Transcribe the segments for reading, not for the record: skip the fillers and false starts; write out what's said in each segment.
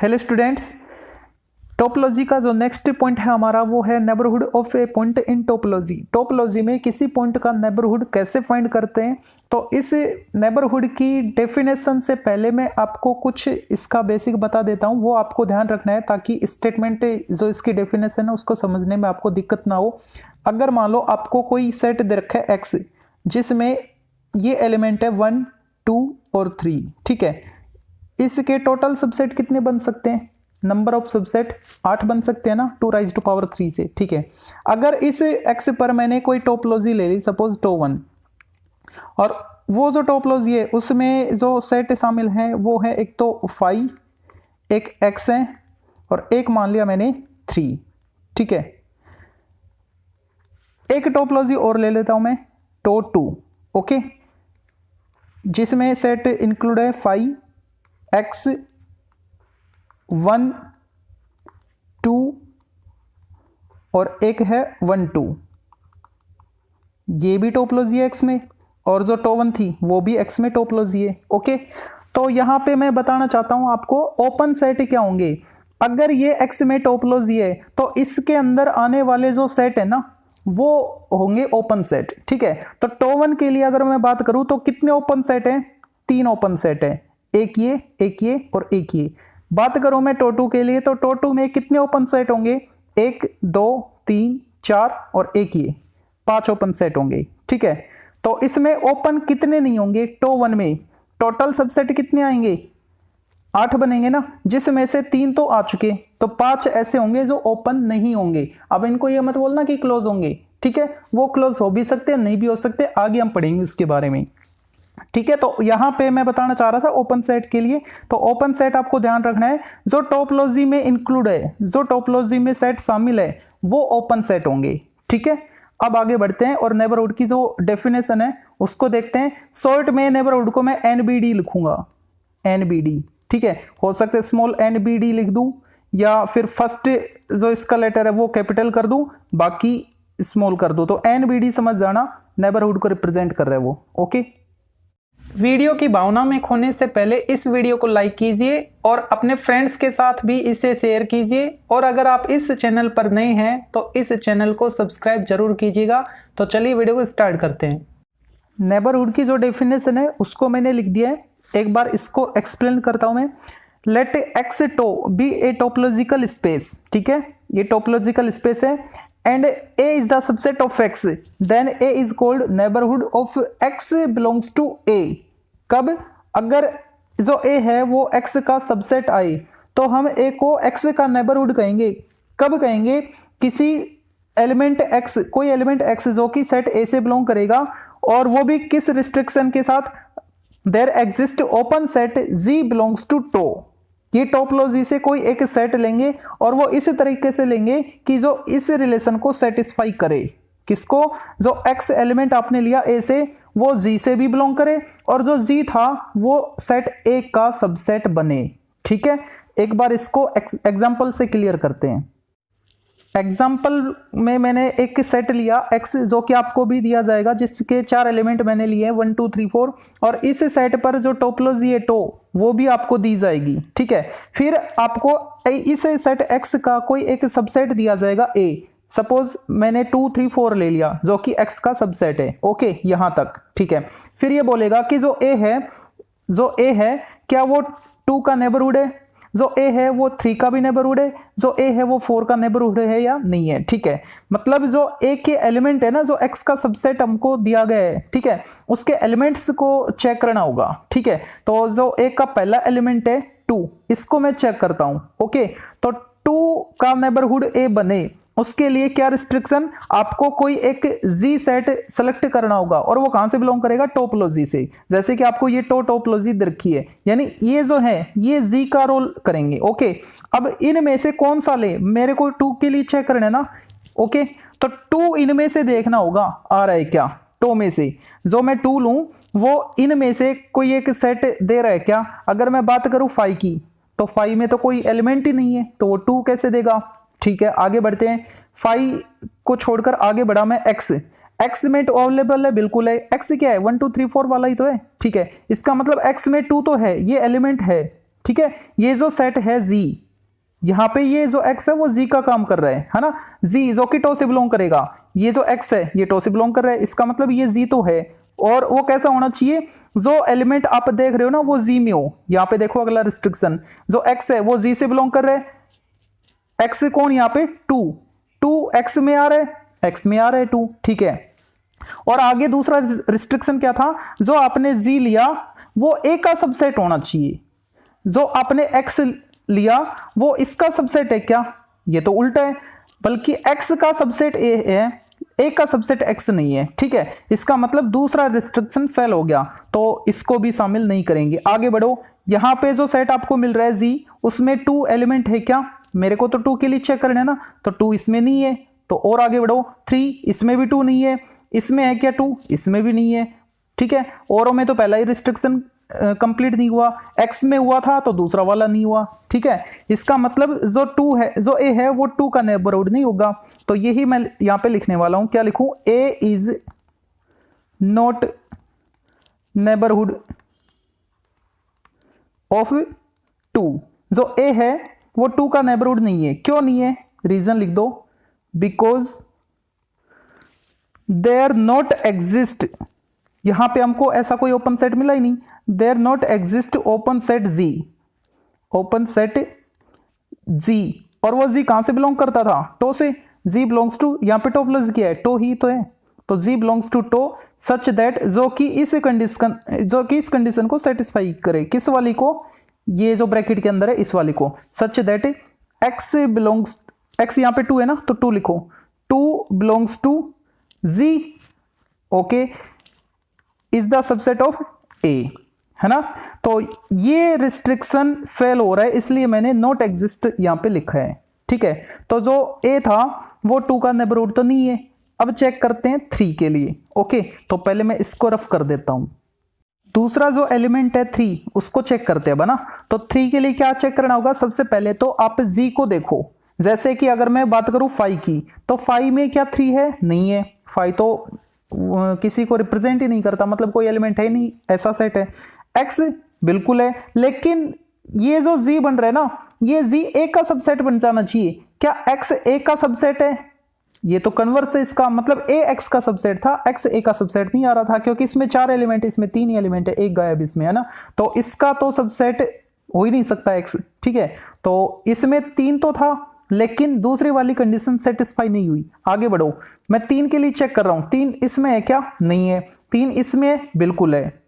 Hello students, topology का जो next point है हमारा वो है neighbourhood of A point in topology. Topology में किसी पॉइंट का नेबरहुड कैसे फाइंड करते हैं। तो इस नेबरहुड की डेफिनेशन से पहले मैं आपको कुछ इसका बेसिक बता देता हूं, वो आपको ध्यान रखना है ताकि स्टेटमेंट जो इसकी डेफिनेशन है उसको समझने में आपको दिक्कत ना हो। अगर मान लो आपको कोई सेट दे रखा है एक्स, जिसमें ये एलिमेंट है 1, 2 और 3, ठीक है। इसके टोटल सबसेट कितने बन सकते हैं? नंबर ऑफ सबसेट 8 बन सकते हैं ना, 2 राइज टू पावर 3 से, ठीक है। अगर इस एक्स पर मैंने कोई टोपोलॉजी ले ली, सपोज टो1, और वो जो टोपोलॉजी है उसमें जो सेट शामिल हैं वो है एक तो फाई, एक एक्स है और एक मान लिया मैंने 3, ठीक है। एक टोपोलॉजी और ले लेता हूं मैं, टो2, ओके, जिसमें सेट इंक्लूड है फाई, एक्स, 1, 2 और एक है 1, 2। ये भी टोपोलॉजी है एक्स में, और जो टो1 थी वो भी एक्स में टोपोलॉजी है, ओके। तो यहां पे मैं बताना चाहता हूं आपको ओपन सेट क्या होंगे। अगर ये एक्स में टोपोलॉजी है तो इसके अंदर आने वाले जो सेट है ना वो होंगे ओपन सेट, ठीक है। तो टो1 के लिए अगर मैं बात करूं तो कितने ओपन सेट हैं? 3 ओपन सेट है, एक ये और एक ये। बात करूं मैं टो2 के लिए तो टो2 में कितने ओपन सेट होंगे? 1, 2, 3, 4 और एक ये, 5 ओपन सेट होंगे, ठीक है। तो इसमें ओपन कितने नहीं होंगे? टो1 में टोटल सबसेट कितने आएंगे? 8 बनेंगे ना, जिसमें से 3 तो आ चुके, तो 5 ऐसे होंगे जो ओपन नहीं होंगे। अब इनको ये मत बोलना कि क्लोज होंगे, ठीक है, वो क्लोज हो भी सकते हैं, नहीं भी हो सकते, आगे हम पढ़ेंगे इसके बारे में, ठीक है। तो यहां पे मैं बताना चाह रहा था ओपन सेट के लिए, तो ओपन सेट आपको ध्यान रखना है जो टोपोलॉजी में इंक्लूड है, जो टोपोलॉजी में सेट शामिल है वो ओपन सेट होंगे, ठीक है। अब आगे बढ़ते हैं और नेबरहुड की जो डेफिनेशन है उसको देखते हैं। शॉर्ट में नेबरहुड को मैं एनबीडी लिखूंगा, एनबीडी, ठीक है। हो सकता है स्मॉल एनबीडी लिख दूं या फिर फर्स्ट जो इसका लेटर है वो कैपिटल कर दूं, बाकी स्मॉल कर दूं। तो एनबीडी समझ जाना, नेबरहुड को रिप्रेजेंट कर रहा है वो, ओके। वीडियो की भावना में खोने से पहले इस वीडियो को लाइक कीजिए और अपने फ्रेंड्स के साथ भी इसे शेयर कीजिए, और अगर आप इस चैनल पर नए हैं तो इस चैनल को सब्सक्राइब जरूर कीजिएगा। तो चलिए वीडियो को स्टार्ट करते हैं। नेबरहुड की जो डेफिनेशन है उसको मैंने लिख दिया है, एक बार इसको एक्सप्लेन करता हूं मैं। Let x to be a topological space, ठीक है, ये टोपोलॉजिकल स्पेस है, and A is the subset of X, then A is called neighborhood of X belongs to A। कब? अगर जो A है वो X का सबसेट आए तो हम A को X का नेबरहुड कहेंगे। कब कहेंगे? किसी एलिमेंट X, कोई एलिमेंट X जो कि सेट A से बिलोंग करेगा, और वो भी किस रिस्ट्रिक्शन के साथ? There exist open set G belongs to tau. ये टोपोलॉजी से कोई एक सेट लेंगे और वो इस तरीके से लेंगे कि जो इस रिलेशन को सेटिस्फाई करे। किसको? जो एक्स एलिमेंट आपने लिया ए से वो जी से भी बिलोंग करे, और जो जी था वो सेट ए का सबसेट बने, ठीक है। एक बार इसको एग्जांपल से क्लियर करते हैं। एग्जाम्पल में मैंने एक सेट लिया एक्स, जो कि आपको भी दिया जाएगा, जिसके 4 एलिमेंट मैंने लिए 1, 2, 3, 4, और इस सेट पर जो टोपोलॉजी है टो वो भी आपको दी जाएगी, ठीक है। फिर आपको इस सेट एक्स का कोई एक सबसेट दिया जाएगा ए। सपोज मैंने 2, 3, 4 ले लिया जो कि एक्स का सबसेट है, ओके, यहां तक, ठीक है। फिर ये बोलेगा कि जो ए है क्या वो 2 का नेबरहुड है, जो ए है वो 3 का भी नेबरहुड है, जो ए है वो 4 का नेबरहुड है या नहीं है, ठीक है। मतलब जो ए के एलिमेंट है ना, जो एक्स का सबसेट हमको दिया गया है, ठीक है, उसके एलिमेंट्स को चेक करना होगा, ठीक है। तो जो ए का पहला एलिमेंट है 2, इसको मैं चेक करता हूं, ओके। तो 2 का नेबरहुड ए बने उसके लिए क्या रिस्ट्रिक्शन? आपको कोई एक जी सेट सेलेक्ट करना होगा, और वो कहां से बिलोंग करेगा? टोपोलॉजी से। जैसे कि आपको ये टोपोलॉजी दे रखी है, यानी ये जो है ये जी का रोल करेंगे, ओके। अब इनमें से कौन सा ले? मेरे को 2 के लिए चेक करना है ना, ओके। तो 2 इनमें से देखना होगा आ रहा है क्या, टो में से। जो मैं 2 लूं वो इनमें से कोई एक सेट दे रहा है क्या? अगर मैं बात करूं 5 की, तो 5 में तो कोई एलिमेंट ही नहीं है, तो वो 2 कैसे देगा, ठीक है। आगे बढ़ते हैं, 5 को छोड़कर आगे बढ़ा मैं एक्स में तो अवेलेबल है, बिल्कुल है। एक्स क्या है? 1, 2, 3, 4 वाला ही तो है, ठीक है। इसका मतलब एक्स में 2 तो है, ये एलिमेंट है, ठीक है। ये जो सेट है जी, यहाँ पे ये जो x है वो z का काम कर रहा है ना, z जो कि टो से बिलोंग करेगा, ये जो x है ये टो से बिलोंग कर रहा है, इसका मतलब ये z तो है। और वो कैसा होना चाहिए, जो एलिमेंट आप देख रहे हो ना वो z में हो। यहाँ पे देखो अगला रिस्ट्रिक्शन, जो x है वो z से बिलोंग कर रहा है, x कौन यहाँ पे 2 x में आ रहा है, x में आ रहा है 2, ठीक है। और आगे दूसरा रिस्ट्रिक्शन क्या था, जो आपने z लिया वो a का सबसेट होना चाहिए, जो आपने x लिया वो इसका सबसेट है क्या, ये तो उल्टा है, बल्कि x का सबसेट a है, a का सबसेट x नहीं है, ठीक है। इसका मतलब दूसरा रिस्ट्रिक्शन फेल हो गया, तो इसको भी शामिल नहीं करेंगे। आगे बढ़ो, यहाँ पे जो सेट आपको मिल रहा है z, उसमें 2 एलिमेंट है क्या, मेरे को तो 2 के लिए चेक करना है ना, तो 2 इसमें नहीं है, तो और आगे बढ़ो 3, इसमें भी 2 नहीं है, इसमें है क्या 2, इसमें भी नहीं है, ठीक है। औरों में तो पहला ही रिस्ट्रिक्शन कंप्लीट नहीं हुआ, x में हुआ था तो दूसरा वाला नहीं हुआ, ठीक है। इसका मतलब जो 2 है, जो a है वो 2 का नेबरहुड नहीं होगा, तो यही मैं यहां पे लिखने वाला हूं, क्या लिखूं, a is not neighbourhood of 2। जो a है वो 2 का नेबरहुड नहीं है, क्यों नहीं है, रीजन लिख दो, बिकॉज देयर नॉट एग्जिस्ट, यहां पे हमको ऐसा कोई ओपन सेट मिला ही नहीं, there not exist open set G, open set G, और वो जी कहां से बिलोंग करता था, टो से, जी बिलोंग्स टू, यहां पे टो प्लस किया है, टो ही तो है, तो G belongs to tau such that, जो कि इस कंडीशन को सेटिस्फाई करे, किस वाली को, ये जो ब्रैकेट के अंदर है इस वाली को, such that x belongs, x यहां पे 2 है ना, तो 2 लिखो, 2 belongs to z, okay, is the subset of a, है ना। तो ये रिस्ट्रिक्शन फेल हो रहा है, इसलिए मैंने नॉट एग्जिस्ट यहां पे लिखा है, ठीक है। तो जो a था वो 2 का नेबरहुड तो नहीं है। अब चेक करते हैं 3 के लिए, ओके, तो पहले मैं इसको रफ कर देता हूं। दूसरा जो एलिमेंट है 3, उसको चेक करते हैं बना। तो 3 के लिए क्या चेक करना होगा, सबसे पहले तो आप z को देखो, जैसे कि अगर मैं बात करूं 5 की, तो 5 में क्या 3 है, नहीं है, 5 तो किसी को रिप्रेजेंट ही नहीं करता, मतलब कोई एलिमेंट है नहीं, ऐसा सेट है। x बिल्कुल है, लेकिन ये जो z बन रहा है ना, ये z a का सबसेट बन जाना चाहिए, क्या x a का सबसेट है, ये तो कन्वर्स है इसका, मतलब a x का सबसेट था, x a का सबसेट नहीं आ रहा था, क्योंकि इसमें 4 एलिमेंट, इसमें 3 ही एलिमेंट है, एक गायब इसमें, है ना, तो इसका तो सबसेट हो ही नहीं सकता x, ठीक है। तो इसमें 3 तो था, लेकिन दूसरी वाली कंडीशन सेटिस्फाई नहीं हुई। आगे बढ़ो, मैं 3 के लिए चेक कर रहा हूं, 3 इसमें है क्या, नहीं है, 3 इसमें बिल्कुल है,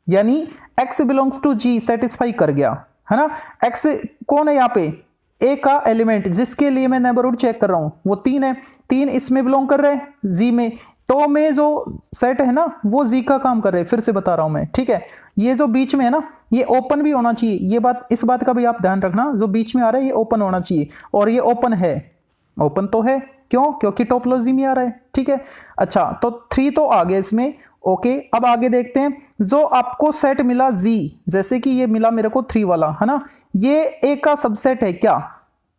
यानी x belongs to g satisfy कर गया, है ना। x कौन है यहाँ पे, a का एलिमेंट, जिसके लिए मैं नेबरहुड चेक कर रहा हूं वो 3 है, 3 इसमें बिलोंग कर रहे हैं g में, तो में जो सेट है ना वो z का काम कर रहे हैं, फिर से बता रहा हूं मैं, ठीक है। ये जो बीच में है ना ये ओपन भी होना चाहिए, ये बात, इस बात का भी आप ध्यान रखना, जो बीच में आ रहा है ये ओपन होना चाहिए, और ये ओपन है, ओपन तो है, क्यों, क्योंकि टोपोलॉजी में आ रहा है, ठीक है। अच्छा, तो 3 तो आ गया इसमें, ओके। अब आगे देखते हैं, जो आपको सेट मिला z, जैसे कि ये मिला मेरे को 3 वाला, है ना, ये a का सबसेट है क्या,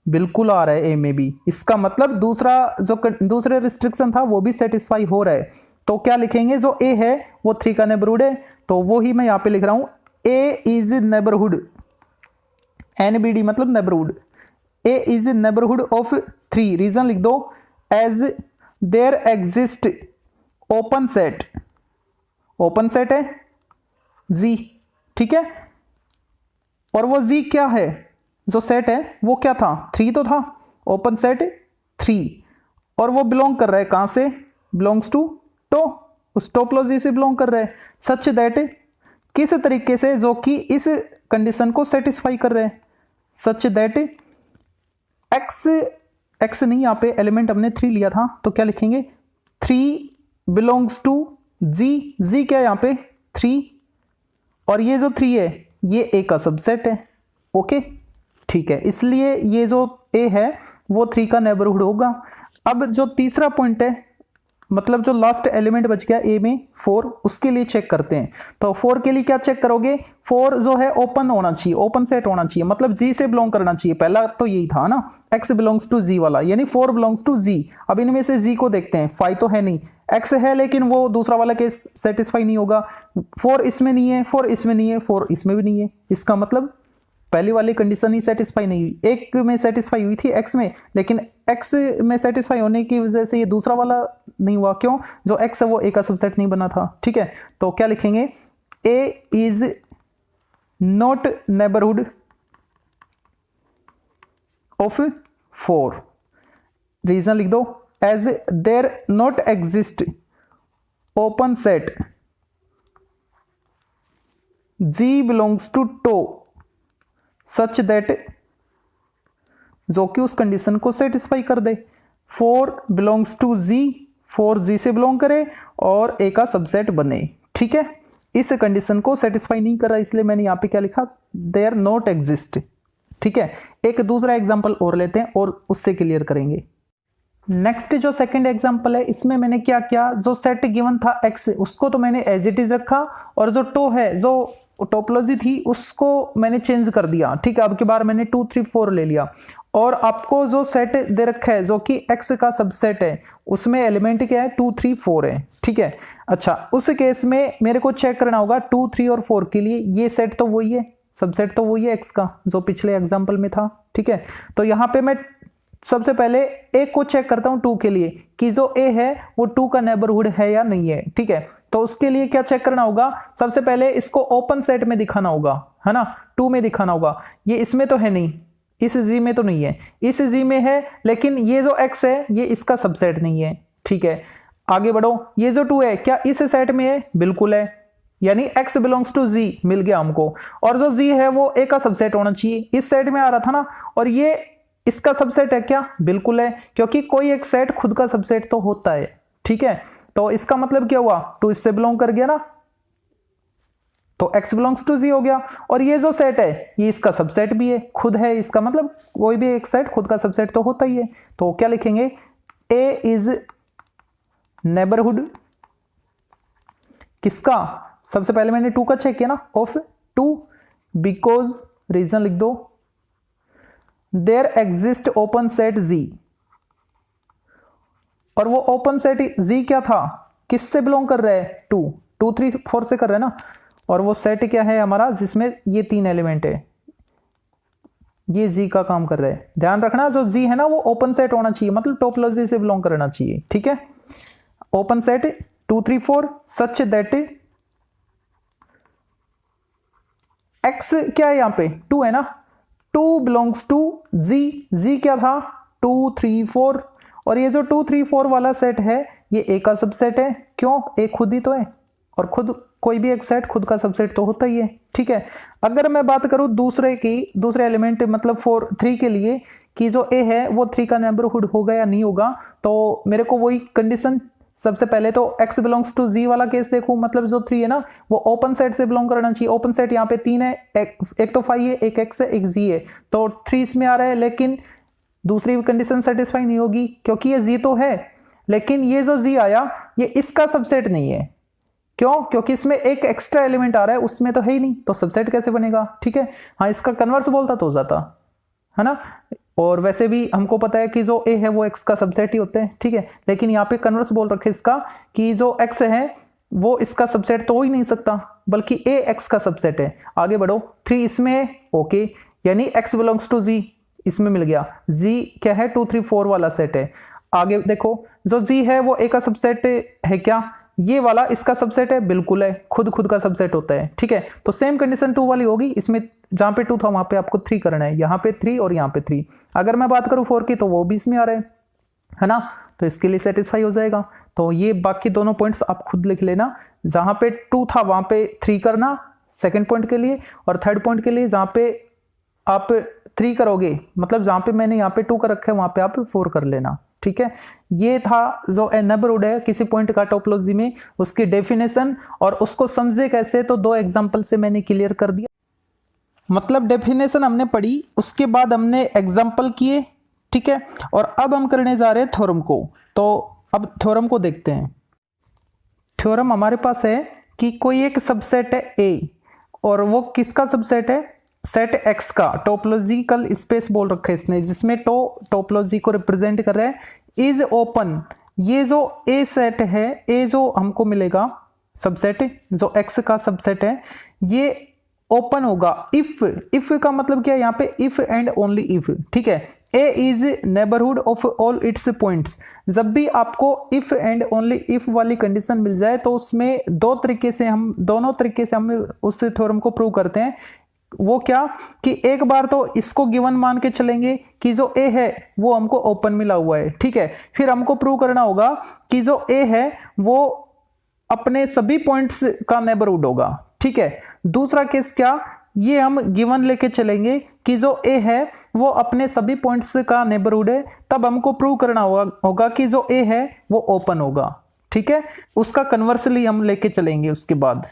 बिल्कुल आ रहा है a में भी, इसका मतलब दूसरा जो दूसरे रिस्ट्रिक्शन था वो भी सेटिस्फाई हो रहा है। तो क्या लिखेंगे, जो a है वो 3 का नेबरहुड है, तो वो ही मैं यहाँ पे लिख रहा हूं, a इज नेबरहुड, NBD मतलब neighbourhood, a is neighbourhood of 3, reason लिख दो, as there exist open set, open set है z, ठीक है, और वो z क्या है, जो सेट है वो क्या था, 3 तो था, ओपन सेट 3, और वो बिलोंग कर रहा है कहां से, बिलोंग्स टू टो, उस टोपोलॉजी से बिलोंग कर रहा है, सच दैट, किस तरीके से, जो कि इस कंडीशन को सेटिस्फाई कर रहे हैं, सच दैट x नहीं, यहाँ पे एलिमेंट हमने 3 लिया था, तो क्या लिखेंगे, 3 बिलोंग्स टू जी क्या है यहाँ पे 3, और ये जो 3 है ये a का सबसेट है, ओके, ठीक है, इसलिए ये जो a है वो 3 का नेबरहुड होगा। अब जो तीसरा पॉइंट है, मतलब जो लास्ट एलिमेंट बच गया a में 4, उसके लिए चेक करते हैं। तो 4 के लिए क्या चेक करोगे, 4 जो है ओपन होना चाहिए, ओपन सेट होना चाहिए, मतलब g से बिलोंग करना चाहिए, पहला तो यही था ना, x बिलोंग्स टू g वाला, यानी 4 बिलोंग्स टू g। अब इनमें से g को देखते हैं, 5 तो है नहीं, x है लेकिन वो दूसरा वाला केस सेटिस्फाई नहीं होगा, 4 इसमें नहीं है, 4 इसमें नहीं है, 4 इसमें भी नहीं है, इसका मतलब पहली वाली कंडीशन ही सेटिस्फाई नहीं हुई, एक में सेटिस्फाई हुई थी एक्स में, लेकिन एक्स में सेटिस्फाई होने की वजह से ये दूसरा वाला नहीं हुआ। क्यों? जो एक्स है वो ए का सबसेट नहीं बना था। ठीक है, तो क्या लिखेंगे? A is not neighbourhood of 4। Reason लिख दो, as there not exist open set G belongs to tau such that, जो कि उस कंडीशन को सेटिस्फाई कर दे। 4 बिलोंग्स टू G, 4 G से बिलोंग करे और A का सबसेट बने। ठीक है, इस कंडीशन को सेटिस्फाई नहीं कर रहा, इसलिए मैंने यहाँ पे क्या लिखा? There not exist. ठीक है, एक दूसरा एग्जाम्पल और लेते हैं और उससे क्लियर करेंगे। नेक्स्ट जो सेकंड एग्जांपल है, इसमें मैंने क्या किया? जो सेट गिवन था x, उसको तो मैंने एज इट इज रखा, और जो टो है, जो टोपोलॉजी थी, उसको मैंने चेंज कर दिया। ठीक है, अब की बार मैंने 2 3 4 ले लिया, और आपको जो सेट दे रखा है जो कि x का सबसेट है, उसमें एलिमेंट क्या है? 2 3 4 है। ठीक है, अच्छा, उस केस में मेरे को चेक करना होगा 2 3 और 4 के लिए ये सेट तो वही है, सबसेट तो वही है x का, जो पिछले एग्जाम्पल में था। ठीक है, तो यहाँ पे मैं सबसे पहले ए को चेक करता हूं 2 के लिए कि जो ए है वो 2 का नेबरहुड है या नहीं है। ठीक है, तो उसके लिए क्या चेक करना होगा? सबसे पहले इसको ओपन सेट में दिखाना होगा, है ना, 2 में दिखाना होगा। ये इसमें तो है नहीं, इस जी में तो नहीं है, इस जी में है, लेकिन ये जो एक्स है ये इसका सबसेट नहीं है। ठीक है, आगे बढ़ो, ये जो 2 है क्या इस सेट में है? बिल्कुल है, यानी x बिलोंग्स टू z मिल गया हमको, और जो z है वो a का सबसेट होना चाहिए, इस सेट में आ रहा था ना, और ये इसका सबसेट है क्या? बिल्कुल है, क्योंकि कोई एक सेट खुद का सबसेट तो होता है। ठीक है, तो इसका मतलब क्या हुआ? 2 इससे बिलोंग कर गया ना, तो x बिलोंग्स टू z हो गया, और ये जो सेट है ये इसका सबसेट भी है, खुद है, इसका मतलब कोई भी एक सेट खुद का सबसेट तो होता ही है। तो क्या लिखेंगे? a इज नेबरहुड किसका? सबसे पहले मैंने 2 का चेक किया ना, ऑफ 2, बिकॉज, रीजन लिख दो, there exist open set Z, और वो ओपन सेट Z क्या था? किससे बिलोंग कर रहा है? 2 2 3 4 से कर रहा है ना, और वो सेट क्या है हमारा? जिसमें ये 3 एलिमेंट है, ये Z का काम कर रहा है। ध्यान रखना, जो Z है ना वो ओपन सेट होना चाहिए, मतलब टोपोलॉजी से बिलोंग करना चाहिए। ठीक है, open set 2 3 4 such that X क्या है? यहाँ पे 2 है ना, 2 बिलोंग्स टू Z क्या था? 2 3 4, और ये जो 2 3 4 वाला सेट है ये A का सबसेट है। क्यों? A खुद ही तो है, और खुद कोई भी एक सेट खुद का सबसेट तो होता ही है। ठीक है, अगर मैं बात करूं दूसरे एलिमेंट मतलब 3 के लिए कि जो A है वो 3 का नेबरहुड होगा या नहीं होगा, तो मेरे को वही कंडीशन, सबसे पहले तो x बिलोंग्स टू z वाला केस देखूं, मतलब जो 3 है ना वो ओपन सेट से बिलोंग करना चाहिए। ओपन सेट यहाँ पे 3 है, एक तो 5 है, एक x है, एक z है, तो 3 इसमें आ रहा है, लेकिन दूसरी कंडीशन सेटिस्फाई नहीं होगी क्योंकि ये z तो है, लेकिन ये जो z आया ये इसका सबसेट नहीं है। क्यों? क्योंकि इसमें एक एक्स्ट्रा एलिमेंट आ रहा है, उसमें तो है ही नहीं, तो सबसेट कैसे बनेगा? ठीक है, हाँ, इसका कन्वर्स बोलता तो हो जाता, है ना, और वैसे भी हमको पता है कि जो a है वो x का सबसेट ही होते हैं। ठीक है, लेकिन यहाँ पे कन्वर्स बोल रखे इसका कि जो x है वो इसका सबसेट तो हो ही नहीं सकता, बल्कि a x का सबसेट है। आगे बढ़ो, 3 इसमें है, ओके, यानी x बिलोंग्स टू z इसमें मिल गया। z क्या है? 2 3 4 वाला सेट है। आगे देखो, जो z है वो a का सबसेट है क्या? ये वाला इसका सबसेट है, बिल्कुल है, खुद का सबसेट होता है। ठीक है, तो सेम कंडीशन 2 वाली होगी, इसमें जहां पे 2 था वहां पे आपको 3 करना है, यहाँ पे 3 और यहाँ पे 3। अगर मैं बात करूं 4 की तो वो भी इसमें आ रहे हैं, है ना, तो इसके लिए सेटिस्फाई हो जाएगा। तो ये बाकी दोनों पॉइंट्स आप खुद लिख लेना, जहां पे 2 था वहां पे 3 करना सेकेंड पॉइंट के लिए, और थर्ड पॉइंट के लिए जहां पे आप 3 करोगे, मतलब जहां पे मैंने यहाँ पे 2 कर रखा है वहां पे आप 4 कर लेना। ठीक है, ये था जो नेबरहुड है किसी पॉइंट का टोपोलॉजी में, उसकी डेफिनेशन, और उसको समझे कैसे, तो 2 एग्जांपल से मैंने क्लियर कर दिया। मतलब डेफिनेशन हमने पढ़ी, उसके बाद हमने एग्जांपल किए। ठीक है, और अब हम करने जा रहे हैं थ्योरम को। तो अब थ्योरम को देखते हैं। थ्योरम हमारे पास है कि कोई एक सबसेट है A, और वो किसका सबसेट है? सेट X का। टोपोलॉजिकल स्पेस बोल रखा है इसने, जिसमें टोपोलॉजी को रिप्रेजेंट कर रहा है, इज ओपन। ये जो A सेट है, A जो हमको मिलेगा सबसेट, जो X का सबसेट है, ये ओपन होगा इफ का मतलब क्या है यहाँ पे, इफ एंड ओनली इफ, ठीक है। A is neighbourhood of all its points. जब भी आपको इफ एंड ओनली इफ वाली कंडीशन मिल जाए तो उसमें दोनों तरीके से हम उस थ्योरम को प्रूव करते हैं। वो क्या कि एक बार तो इसको गिवन मान के चलेंगे कि जो ए है वो हमको ओपन मिला हुआ है, ठीक है। फिर हमको प्रूव करना होगा कि जो ए है वो अपने सभी पॉइंट्स का नेबरहुड होगा, ठीक है। दूसरा केस क्या, ये हम गिवन लेके चलेंगे कि जो ए है वो अपने सभी पॉइंट्स का नेबरहुड है, तब हमको प्रूव करना होगा कि जो ए है वो ओपन होगा, ठीक है। उसका कन्वर्सली हम लेके चलेंगे उसके बाद।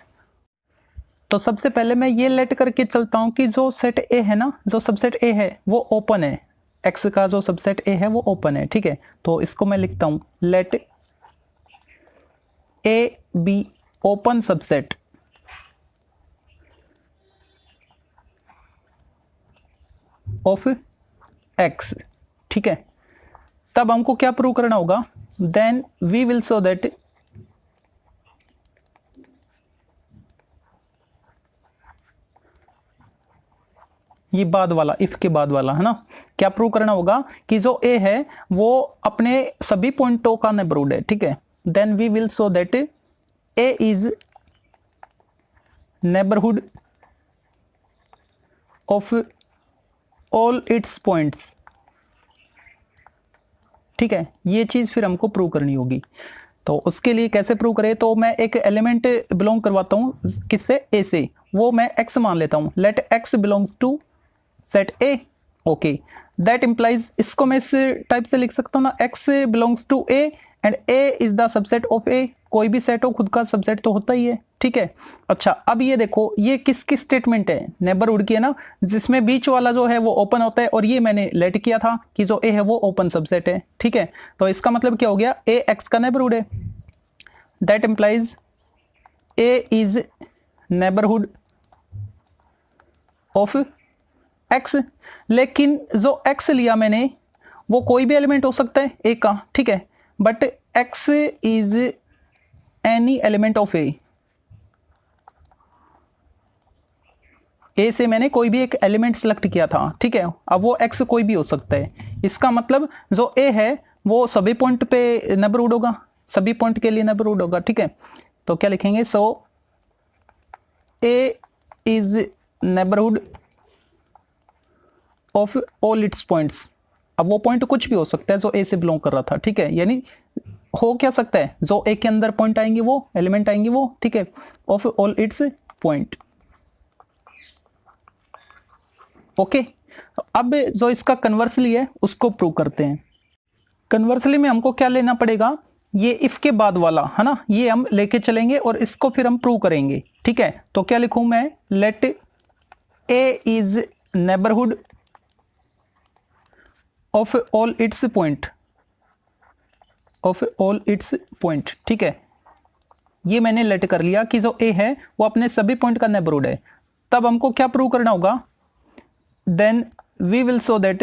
तो सबसे पहले मैं ये लेट करके चलता हूं कि जो सेट ए है ना, जो सबसेट ए है वो ओपन है, एक्स का जो सबसेट ए है वो ओपन है, ठीक है। तो इसको मैं लिखता हूं, let A be open subset of x, ठीक है। तब हमको क्या प्रूव करना होगा, then we will show that ये बाद वाला, इफ के बाद वाला है ना, क्या प्रूव करना होगा कि जो ए है वो अपने सभी पॉइंटों का नेबरहुड है, ठीक है। Then we will show that A is neighbourhood of all its points, ठीक है। ये चीज फिर हमको प्रूव करनी होगी। तो उसके लिए कैसे प्रूव करें, तो मैं एक एलिमेंट बिलोंग करवाता हूं किससे, ए से, वो मैं एक्स मान लेता हूं। Let x belongs to set A, okay. That implies, इसको मैं इस टाइप से लिख सकता हूं ना, x belongs to A and A is the subset of A. कोई भी सेट हो खुद का सबसेट तो होता ही है, ठीक है। अच्छा, अब ये देखो ये किसकी स्टेटमेंट है, नेबरहुड की है ना, जिसमें बीच वाला जो है वो ओपन होता है, और ये मैंने लेट किया था कि जो ए है वो ओपन सबसेट है, ठीक है। तो इसका मतलब क्या हो गया, ए एक्स का नेबरहुड है। That implies A is neighbourhood of x. लेकिन जो एक्स लिया मैंने वो कोई भी एलिमेंट हो सकता है ए का, ठीक है, but x is any element of A से मैंने कोई भी एक एलिमेंट सेलेक्ट किया था, ठीक है। अब वो एक्स कोई भी हो सकता है। इसका मतलब जो ए है वो सभी पॉइंट पे नेबरहुड होगा, सभी पॉइंट के लिए नेबरहुड होगा, ठीक है। तो क्या लिखेंगे, so A is neighbourhood of all its points. अब वो पॉइंट कुछ भी हो सकता है जो ए से बिलोंग कर रहा था, ठीक है। यानी हो क्या सकता है, जो ए के अंदर पॉइंट आएंगे वो एलिमेंट आएंगे वो, ठीक है, of all its point, okay. अब जो इसका कन्वर्सली है उसको प्रूव करते हैं। कन्वर्सली में हमको क्या लेना पड़ेगा, ये इफ के बाद वाला है ना, ये हम लेके चलेंगे और इसको फिर हम प्रूव करेंगे, ठीक है। तो क्या लिखूं मैं, let A is neighbourhood of all its point, of all its point, ठीक है। ये मैंने लेट कर लिया कि जो ए है वो अपने सभी पॉइंट का नेबरहुड है। तब हमको क्या प्रूव करना होगा, then we will show that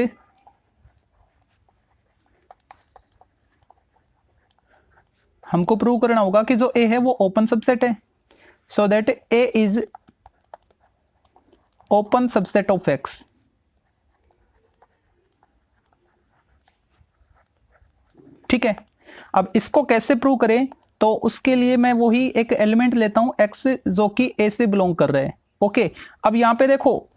हमको प्रूव करना होगा कि जो ए है वो ओपन सबसेट है, so that A is open subset of x, ठीक है। अब इसको कैसे प्रूव करें, तो उसके लिए मैं वही एक एलिमेंट लेता हूं एक्स जो कि ए से बिलोंग कर रहे हैं, ओके। अब यहां पे देखो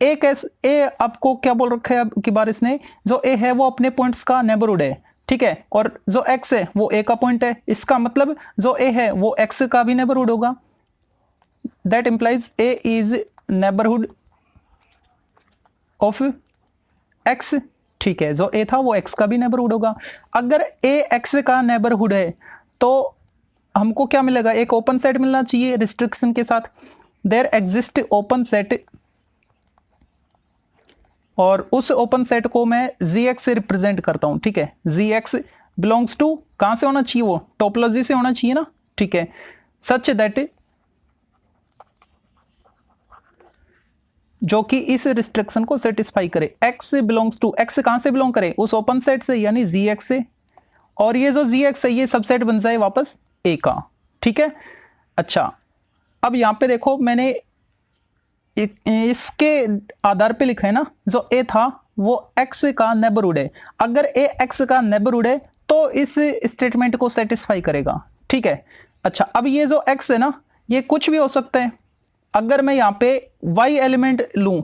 एक ए आपको क्या बोल रखा है अब की बार इसने, जो ए है वो अपने पॉइंट्स का नेबरहुड है, ठीक है, और जो एक्स है वो ए का पॉइंट है। इसका मतलब जो ए है वो एक्स का भी नेबरहुड होगा। That implies A is neighbourhood of x, ठीक है। जो ए था वो एक्स का भी नेबरहुड होगा। अगर ए एक्स का नेबरहुड है तो हमको क्या मिलेगा, एक ओपन सेट मिलना चाहिए रिस्ट्रिक्शन के साथ। देयर एग्जिस्ट ओपन सेट, और उस ओपन सेट को मैं ZX से रिप्रेजेंट करता हूं, ठीक है। ZX बिलोंग्स टू, कहां से होना चाहिए, वो टोपोलॉजी से होना चाहिए ना, ठीक है। सच दैट, जो कि इस रिस्ट्रिक्शन को सेटिस्फाई करे। X बिलोंग्स टू, X कहां से बिलोंग करे, उस ओपन सेट से, यानी ZX से, और ये जो ZX है ये सबसेट बन जाए वापस A का, ठीक है। अच्छा, अब यहां पे देखो मैंने इसके आधार पे लिखा है ना, जो ए था वो एक्स का नेबरहुड है। अगर ए एक्स का नेबरहुड है तो इस स्टेटमेंट को सेटिस्फाई करेगा, ठीक है। अच्छा, अब ये जो एक्स है ना, ये कुछ भी हो सकता है। अगर मैं यहाँ पे वाई एलिमेंट लूं,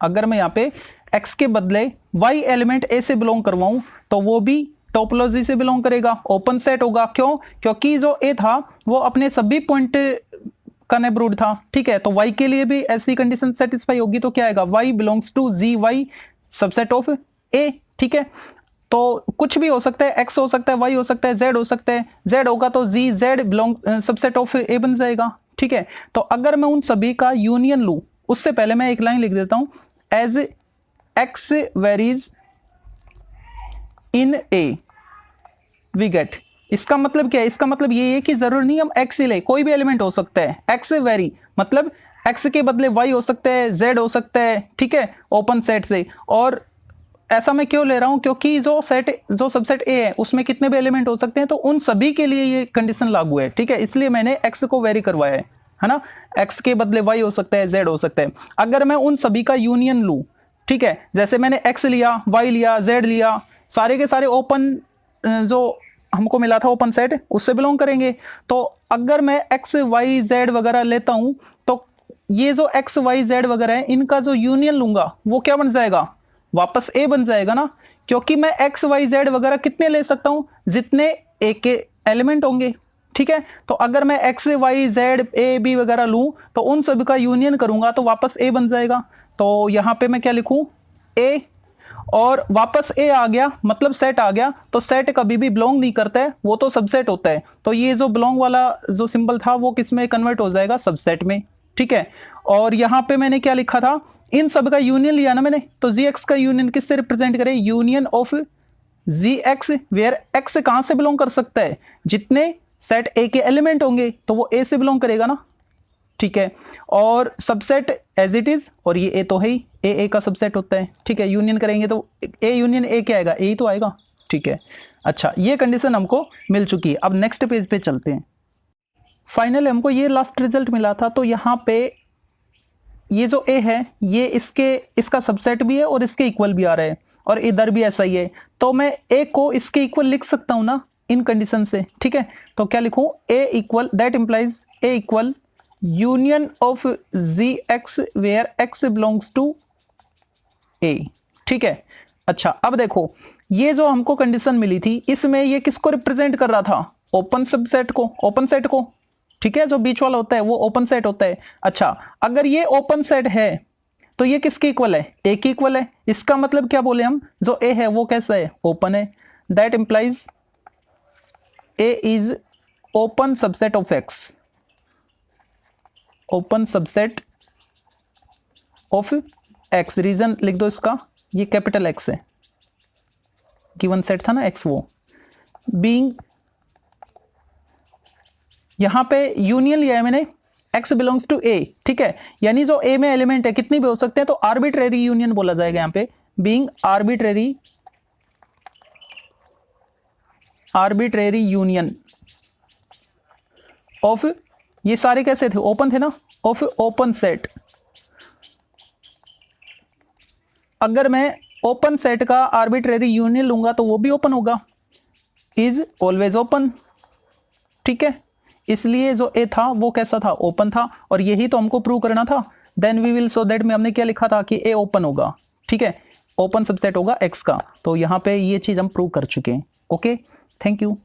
अगर मैं यहाँ पे एक्स के बदले वाई एलिमेंट ए से बिलोंग करवाऊं, तो वो भी टोपोलॉजी से बिलोंग करेगा, ओपन सेट होगा। क्यों? क्योंकि जो ए था वो अपने सभी पॉइंट का नेबरहुड था, ठीक है। तो y के लिए भी ऐसी कंडीशन सेटिस्फाई होगी, तो क्या आएगा, y belongs to G Y subset of a, ठीक है। तो कुछ भी हो सकता है, x हो सकता है, y हो सकता है, z हो सकता है। z होगा तो जी z belong subset of a बन जाएगा, ठीक है। तो अगर मैं उन सभी का यूनियन लूं, उससे पहले मैं एक लाइन लिख देता हूं, as x varies in a we get. इसका मतलब क्या है? इसका मतलब ये है कि जरूर नहीं हम x ही ले, कोई भी एलिमेंट हो सकता है। x वेरी मतलब x के बदले y हो सकता है, z हो सकता है, ठीक है, ओपन सेट से। और ऐसा मैं क्यों ले रहा हूं? क्योंकि जो सबसेट A है उसमें कितने भी एलिमेंट हो सकते हैं, तो उन सभी के लिए ये कंडीशन लागू है, ठीक है। इसलिए मैंने x को वेरी करवाया है ना। x के बदले y हो सकता है, z हो सकता है। अगर मैं उन सभी का यूनियन लूं, ठीक है, जैसे मैंने x लिया, y लिया, z लिया, सारे के सारे ओपन जो हमको मिला था ओपन सेट, उससे बिलोंग करेंगे। तो अगर मैं x y z वगैरह लेता हूं, तो ये जो x y z वगैरह है, इनका जो यूनियन लूंगा वो क्या बन जाएगा, वापस a बन जाएगा ना। क्योंकि मैं x y z वगैरह कितने ले सकता हूं, जितने a के एलिमेंट होंगे, ठीक है। तो अगर मैं x y z a b वगैरह लूं, तो उन सभी का यूनियन करूंगा तो वापस a बन जाएगा। तो यहां पे मैं क्या लिखूं, a, और वापस ए आ गया मतलब सेट आ गया। तो सेट कभी भी बिलोंग नहीं करता है, वो तो सबसेट होता है। तो ये जो बिलोंग वाला जो सिंबल था वो किस में कन्वर्ट हो जाएगा, सबसेट में, ठीक है। और यहां पे मैंने क्या लिखा था, इन सब का यूनियन लिया ना मैंने, तो जी एक्स का यूनियन किससे रिप्रेजेंट करें, union of G x, where x कहां से बिलोंग कर सकता है, जितने सेट ए के एलिमेंट होंगे तो वो ए से बिलोंग करेगा ना, ठीक है। और सबसेट एज इट इज, और ये ए तो है ही, ए का सबसेट होता है, ठीक है। यूनियन करेंगे तो ए यूनियन ए क्या आएगा, ए ही तो आएगा, ठीक है। अच्छा, ये कंडीशन हमको मिल चुकी है। अब नेक्स्ट पेज पे चलते हैं। फाइनली हमको ये लास्ट रिजल्ट मिला था। तो यहाँ पे ये जो ए है, ये इसका सबसेट भी है और इसके इक्वल भी आ रहा है, और इधर भी ऐसा ही है। तो मैं ए को इसके इक्वल लिख सकता हूं ना इन कंडीशन से, ठीक है। तो क्या लिखूं, A equal, that implies A equal union of G x where x belongs to A, ठीक है। अच्छा, अब देखो, ये जो हमको कंडीशन मिली थी, इसमें ये किसको रिप्रेजेंट कर रहा था, ओपन सबसेट को, ओपन सेट को, ठीक है। जो बीच वाला होता है वो ओपन सेट होता है। अच्छा, अगर ये ओपन सेट है तो ये किसके इक्वल है, ए के इक्वल है। इसका मतलब क्या बोले हम, जो ए है वो कैसा है, ओपन है। That implies A is open subset of x, open subset of x. Reason लिख दो इसका, ये कैपिटल एक्स है, गिवन सेट था ना एक्स, वो बीइंग, यहां पे यूनियन लिया है मैंने, x बिलोंग्स टू a, ठीक है। यानी जो a में एलिमेंट है कितनी भी हो सकते हैं, तो आर्बिट्रेरी यूनियन बोला जाएगा यहां पे, बीइंग आर्बिट्रेरी यूनियन ऑफ, ये सारे कैसे थे, ओपन थे ना, ऑफ ओपन सेट। अगर मैं ओपन सेट का आर्बिट्रेरी यूनियन लूंगा तो वो भी ओपन होगा, इज ऑलवेज ओपन, ठीक है। इसलिए जो ए था वो कैसा था, ओपन था, और यही तो हमको प्रूव करना था। Then we will, show that में हमने क्या लिखा था कि ए ओपन होगा, ठीक है, ओपन सबसेट होगा एक्स का। तो यहां पे ये चीज हम प्रूव कर चुके हैं। Okay, thank you.